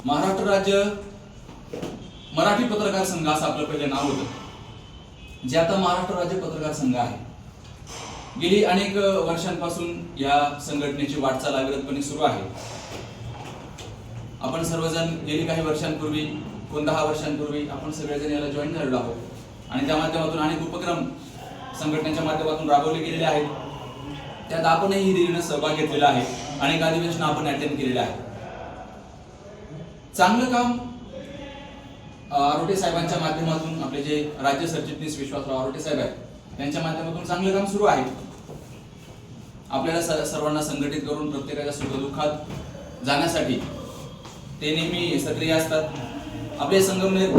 महाराष्ट्र राज्य मराठी पत्रकार संघ असं आपलं पहिलं नाव होतं, जे आता महाराष्ट्र राज्य पत्रकार संघ आहे. गेली अनेक वर्षांपासून या संघटनेची वाटचाल अविरतपणे सुरू आहे. आपण सर्वजण गेली काही वर्षांपूर्वी 10 वर्षांपूर्वी आपण सगळेजण याला जॉईन झालेलो आहोत आणि त्या माध्यमातून अनेक उपक्रम संघटनेच्या माध्यमातून राबवले गेलेले आहेत. त्यात आपणही हिरिरीने सहभाग घेतलेला आहे. अनेक अधिवेशनं आपण अटेंड केलेले आहेत. चांगलं काम आरोटे साहेबांच्या माध्यमातून, आपले जे राज्य सरचिटणीस विश्वासराव आरोटे साहेब आहेत त्यांच्या माध्यमातून चांगलं काम सुरू आहे. आपल्याला सर्वांना संघटित करून प्रत्येकाच्या सुखदुःखात जाण्यासाठी ते नेहमी सक्रिय असतात. आपले संगमनेर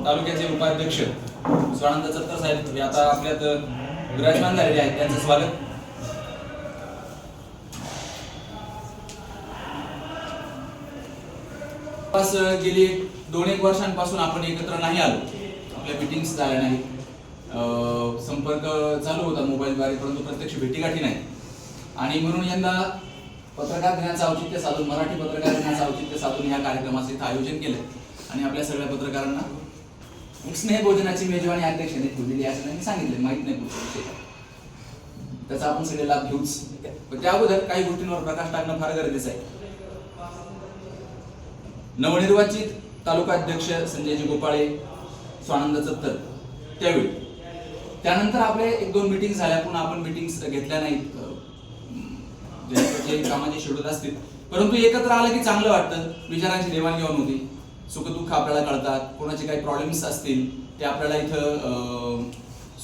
तालुक्याचे उपाध्यक्ष स्वानंद चत्तर साहेब हे आता आपल्यात विराजमान झालेले आहेत. त्यांचं स्वागत. गेली 2-1 वर्षांपासून आपण एकत्र नाही आलो, आपल्या मीटिंग्स झाल्या नाही, संपर्क चालू होता मोबाईलद्वारे, परंतु प्रत्यक्ष भेटीगाठी नाही. आणि म्हणून यंदा पत्रकार दिनाचं औचित्य साधून, मराठी पत्रकार दिनाचं औचित्य साधून या कार्यक्रमाचं इथं आयोजन केलं आणि आपल्या सगळ्या पत्रकारांना स्नेह भोजनाची मेजवानी अध्यक्षांनी ठेवलेली आहे असं त्यांनी सांगितलं. माहित नाही पुढचा त्याचा आपण सगळे लाभ घेऊच. पण त्या अगोदर काही गोष्टींवर प्रकाश टाकणं फार गरजेचं आहे. नवनिर्वाचित तालुका अध्यक्ष संजयजी गोपाळे, स्वानंद चत्तर त्यावेळी, त्यानंतर आपले 1-2 मीटिंग झाल्या, पुन्हा आपण मीटिंग्स घेतल्या नाहीत, जे कामाचे शेड्यूल असतील. परंतु एकत्र आलं की चांगलं वाटतं. विचारांची देवाणघेवाण होती, सुखदुःख आपल्याला कळतात, कोणाचे काही प्रॉब्लेम्स असतील ते आपल्याला इथं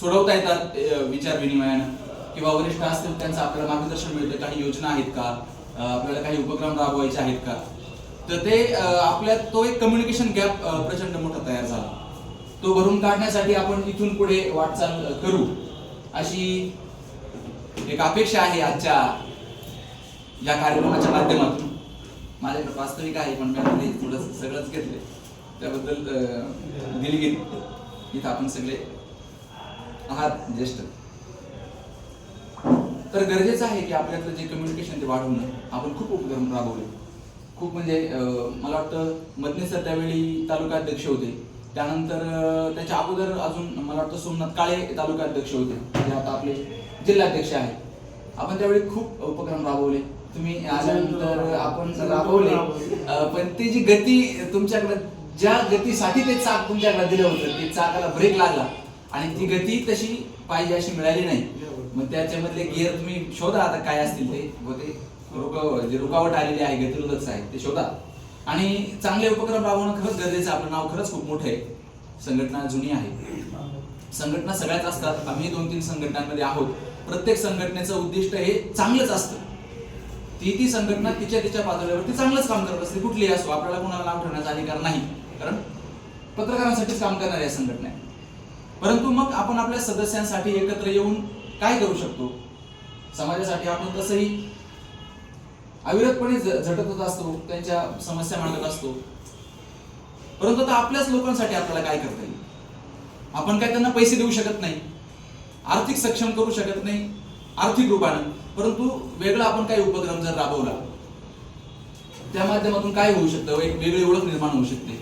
सोडवता येतात विचार विनिमयानं, किंवा वरिष्ठ असतील त्यांचं आपल्याला मार्गदर्शन मिळतं. काही योजना आहेत का, आपल्याला काही उपक्रम राबवायचे आहेत का, तर ते आपल्यात तो एक कम्युनिकेशन गॅप प्रचंड मोठा तयार झाला. तो भरून काढण्यासाठी आपण इथून पुढे वाटचाल करू अशी एक अपेक्षा आहे आजच्या या कार्यक्रमाच्या माध्यमातून. माझ्याकडे वास्तविक आहे, पण मी थोडं सगळंच घेतले, त्याबद्दल दिलगिरी. इथं आपण सगळे आहात ज्येष्ठ, तर गरजेचं आहे की आपल्यातलं जे कम्युनिकेशन ते वाढवणं. आपण खूप उपक्रम राबवले, खूप म्हणजे मला वाटतं मदने सर त्यावेळी तालुका अध्यक्ष होते, त्यानंतर त्याच्या अगोदर अजून मला वाटतं सोमनाथ काळे तालुका अध्यक्ष होते, ते आता आपले जिल्हाध्यक्ष आहेत. आपण त्यावेळी खूप उपक्रम राबवले. तुम्ही आल्यानंतर आपण राबवले, पण ती जी गती तुमच्याकडे, ज्या गतीसाठी ते चाक तुमच्याकडे दिलं होतं, ते चाकाला ब्रेक लागला आणि ती गती तशी पाहिजे अशी मिळाली नाही. मग त्याच्यामधले गिअर तुम्ही शोधा आता काय असतील ते, व ते जे रुकावट आलेली आहे, गतिरोधक आहे ते शोधा. आणि चांगले उपक्रम राबवणं खरंच गरजेचं. आपलं नाव खरंच खूप मोठं आहे, संघटना जुनी आहे, संघटना सगळ्याच असतात. आम्ही 2-3 संघटनांमध्ये आहोत. प्रत्येक संघटनेचं उद्दिष्ट हे चांगलंच असतं. ती संघटना तिच्या पातळीवरती चांगलंच काम करत असते, कुठलीही असो. आपल्याला कोणाला नाव ठेवण्याचा अधिकार नाही, कारण पत्रकारांसाठीच काम करणाऱ्या संघटना आहे. परंतु मग आपण आपल्या सदस्यांसाठी एकत्र येऊन काय करू शकतो, समाजासाठी आपण तसंही अविरतपणे झटतच असतो, त्यांच्या समस्या मांडत असतो. परंतु आता आपल्याच लोकांसाठी आपल्याला काय करता येईल? आपण काय त्यांना पैसे देऊ शकत नाही, आर्थिक सक्षम करू शकत नाही आर्थिक रूपानं, परंतु वेगळा आपण काही उपक्रम जर राबवला त्या माध्यमातून काय होऊ शकतं, एक वेगळी ओळख निर्माण होऊ शकते.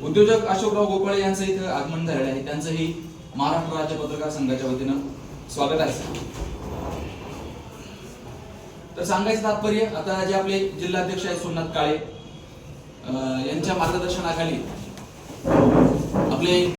उद्योजक अशोकराव गोपाळे यांचं इथं आगमन झालेलं आहे. त्यांचंही महाराष्ट्र राज्य पत्रकार संघाच्या वतीनं स्वागत आहे. तर सांगायचं तात्पर्य, आता जे आपले जिल्हाध्यक्ष आहेत सोमनाथ काळे यांच्या मार्गदर्शनाखाली आपले